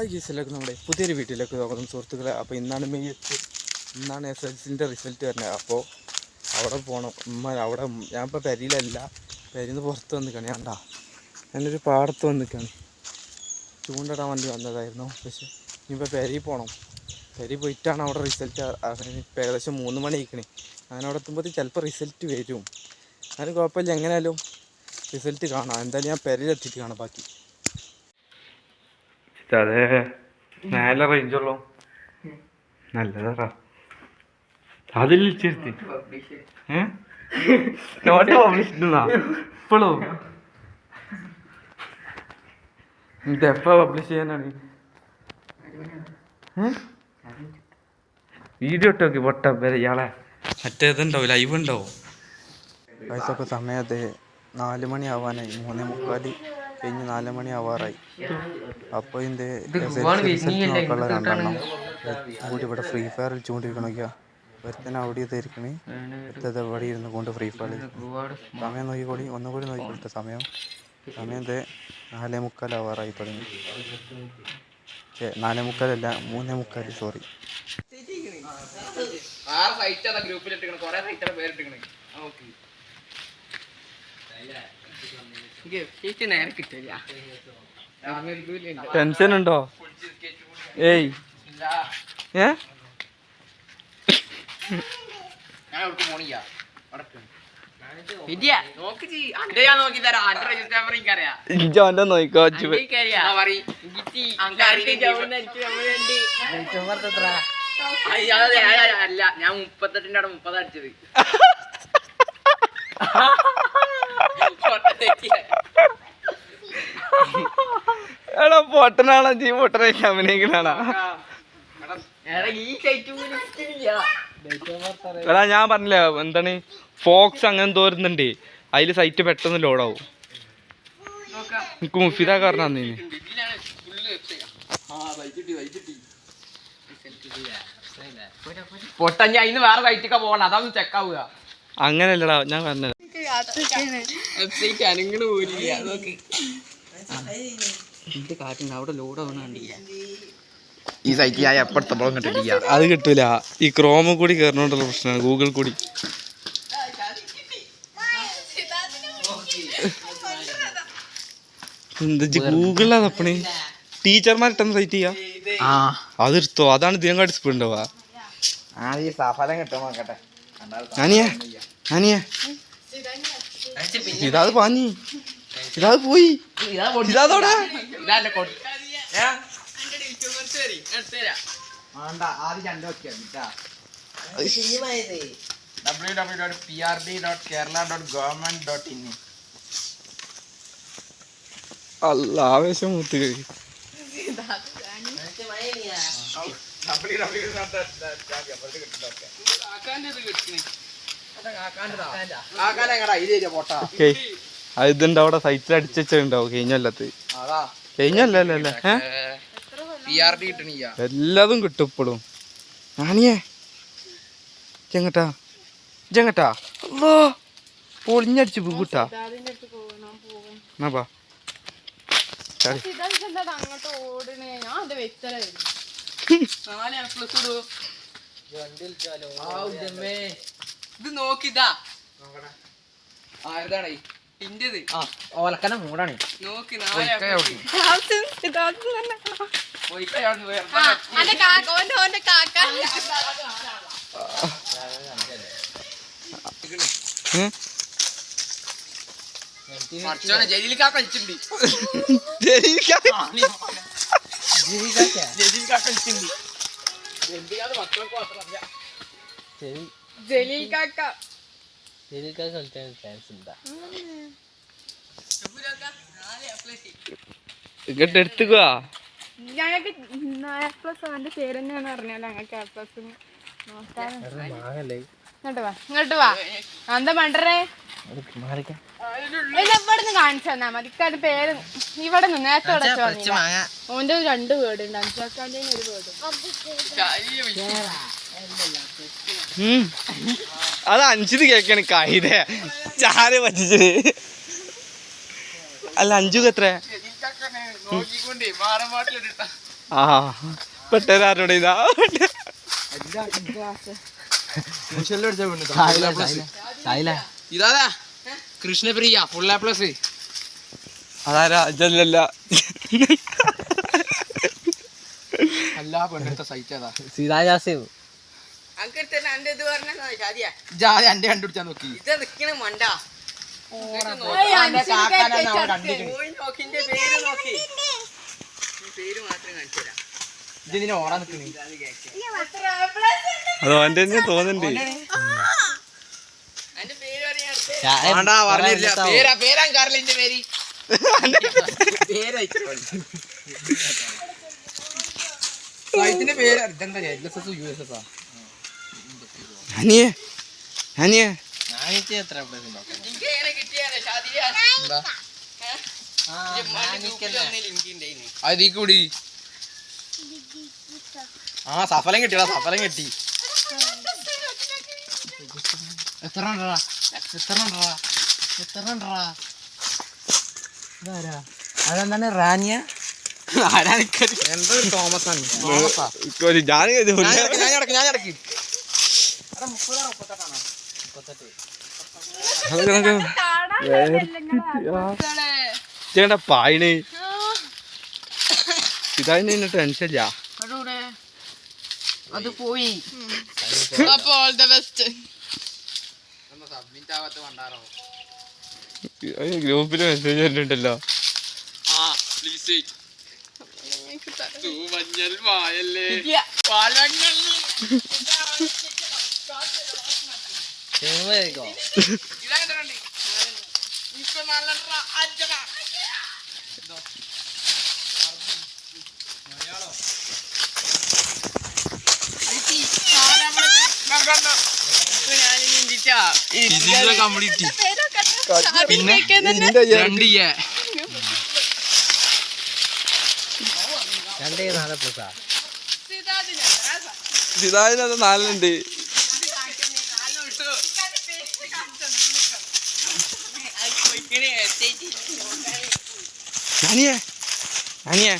Hi ഗീസിലേക്ക് നമ്മുടെ പുതിയൊരു വീട്ടിലേക്ക് സ്വാഗതം സുഹൃത്തുക്കളെ. അപ്പോൾ ഇന്നാണ് മെയ് 8, ഇന്നാണ് SSLCൻ്റെ റിസൾട്ട് വരുന്നത്. അപ്പോൾ അവിടെ പോകണം. അവിടെ ഞാനിപ്പോൾ പെരിയിലല്ല, പെരിയിൽ നിന്ന് പുറത്ത് വന്നിക്കാണ്. ഞാനൊരു പാടത്ത് വന്നിക്കാണ്. ചൂണ്ടിടാൻ വേണ്ടി വന്നതായിരുന്നു. പക്ഷേ ഇനിയിപ്പോൾ പെരിയിൽ പോകണം. പെരി പോയിട്ടാണ് അവിടെ റിസൾട്ട്. ഇപ്പോൾ ഏകദേശം 3 മണി ആയിക്കണേ. അങ്ങനെ അവിടെ എത്തുമ്പോഴത്തേക്ക് ചിലപ്പോൾ റിസൾട്ട് വരും. അതിന് കുഴപ്പമില്ല, എങ്ങനെയാലും റിസൾട്ട് കാണാം. എന്തായാലും ഞാൻ പെരിയിലെത്തിയിട്ട് കാണാം ബാക്കി. അതെ, നല്ല റേഞ്ചുള്ളൂ. നല്ലതാ അതിൽ നോട്ട് പബ്ലിഷ്ഡാ ഇപ്പോഴോ? ഇതെപ്പോ പബ്ലിഷ് ചെയ്യാനാണ്? വീഡിയോ ഇട്ടോക്കി പൊട്ട ഇയാളെ. മറ്റേതുണ്ടാവും, ലൈവ് ഉണ്ടാവും. ഇപ്പോൾ സമയത്ത് 4 മണി ആവാനായി. 3:45 കഴിഞ്ഞ് 4 മണി ആവാറായി. അപ്പോൾ ഇതിൻ്റെ റിസൾട്ട് നോക്കാനുള്ള 2 എണ്ണം കൂടി ഇവിടെ ഫ്രീ ഫയറിൽ ചൂണ്ടിരിക്കണോക്കിയാ. ഒരുത്തന്നെ അവിടെ ഇതായിരിക്കണേ, ഒരുത്തത് എവിടെ ഇരുന്ന് കൊണ്ട് ഫ്രീ ഫയറിൽ. സമയം നോക്കിക്കോളി, ഒന്നുകൂടി നോക്കിക്കൊടുത്ത സമയം 4:45 ആവാറായി തുടങ്ങി. 4:45 അല്ല, 3:45, സോറി. ടെൻഷൻ ഉണ്ടോ? ഏയ് ഇഞ്ചോന്റെ നോക്കോ. അല്ല, ഞാൻ 38 30 അടിച്ചത്. എടാ പൊട്ടനാണോ ജീ? പൊട്ടനെ അഭിനയിക്കണാണോ? എടാ ഞാൻ പറഞ്ഞില്ലേ, എന്താണ് ഫോക്സ് അങ്ങനെ തോരുന്നുണ്ട്. അതില് സൈറ്റ് പെട്ടെന്ന് ലോഡാവും. എനിക്ക് മുഫിദ കാരണം പൊട്ടഞ്ഞ അതിന് വേറെ സൈറ്റൊക്കെ പോകണം, അതൊന്ന് ചെക്ക് ആവുക. അങ്ങനെയല്ലടാ ഞാൻ പറഞ്ഞത്. അവിടെ ലോഡ് ആവണില്ല. ഈ സൈറ്റ് ഞാൻ എപ്പോഴത്തെ കിട്ടില്ല. അത് കിട്ടൂല, ഈ ക്രോമിൽ കൂടി കയറണോണ്ടുള്ള പ്രശ്നമാണ്. ഗൂഗിൾ കൂടി എന്താ ഗൂഗിളിലാ തപ്പണേ. ടീച്ചർമാരിട്ടെന്ന് സൈറ്റ് ചെയ്യാ, അതെടുത്തോ. അതാണ് ഇതിനെക്കാട്ടി സ്പീഡ് ഉണ്ടാവുക. ഇതാത് പാഞ്ഞി, ഇതാത് പോയി, ഇതാതോടെ. അല്ല ആവേശം മൂത്ത് കഴിയും. ഇതിന്റെ അവിടെ സൈറ്റിൽ അടിച്ചുണ്ടാവും. കഴിഞ്ഞല്ലത്ത് കഴിഞ്ഞല്ലേ എല്ലാതും കിട്ടും ഇപ്പോഴും. ഞാനിയേ ചെങ്ങട്ടാ ചെങ്ങട്ടാ പൊളിഞ്ഞടിച്ചു കൂട്ടാ. ഇത് നോക്കിതാ ആരതാണ് ഇന്റത്? ഓലക്കന മൂടാണ്. നോക്കി ജലീൽ കളിച്ചിട്ടുണ്ട്. ഇങ്ങോട്ട് എടുത്തുക. ഞങ്ങൾക്ക് A+, പേര് തന്നെയാണ് പറഞ്ഞാൽ ഞങ്ങൾക്ക് A+. ഇങ്ങോട്ട് വാ എന്താ പണ്ടേ ഇവിടെ കാണിച്ചു തന്നാ മതി. അത് പേര് ഇവിടെ നിന്ന് നേരത്തെ ഓന്റെ 2 വേർഡുണ്ട്. അഞ്ചാക്കാൻ്റെ 1 വേർഡ്. അത് 5 കേക്കാണ് കൈത ചാര പറ്റിച്ചത്. അല്ല 5 എത്ര? ആ പെട്ടവരാരോടെ ഇതാ ഇതാ കൃഷ്ണപ്രിയ ഫുൾ A+. അതാരാ ഇതല്ല എല്ലാ പെണ്ണെടുത്ത സഹിച്ചതാ സീതാജാസേവ് ജാതി എന്റെ കണ്ടുപിടിച്ചാ നോക്കി ഇതിനെ ഓടാൻ നിക്കണേ അത് ഓൻ്റെ തന്നെ തോന്നുന്നുണ്ട് പറഞ്ഞില്ല പേരാൻ കാറില്ല എന്റെ പേര് ഇതിന്റെ പേര് ഇതെന്താ LSS USS ആ അനിയേ അനിയേ എത്ര അതീ കൂടി ആ സഫലം കിട്ടിയടാ സഫലം കിട്ടി എത്ര അതെന്താണ് റാനിയ എന്താ തോമസ് ആണ് ഞാൻ ഞാൻ ഇടക്ക് ചേട്ടാ പായണ് ഇതായിരുന്നു ടെൻഷനില്ല അത് പോയി അപ്പൊ ഓൾ ദ ബെസ്റ്റ് സബ്മിറ്റ് ആവാത്ത വണ്ടാറോ ഗ്രൂപ്പിൽ മെസ്സേജ് കണ്ടിട്ടുണ്ടല്ലോ മഞ്ഞൾ മായല്ലേ കംപ്ലീറ്റ് പിന്നെ ഇതായത് നാലുണ്ട് അനിയേ അനിയേ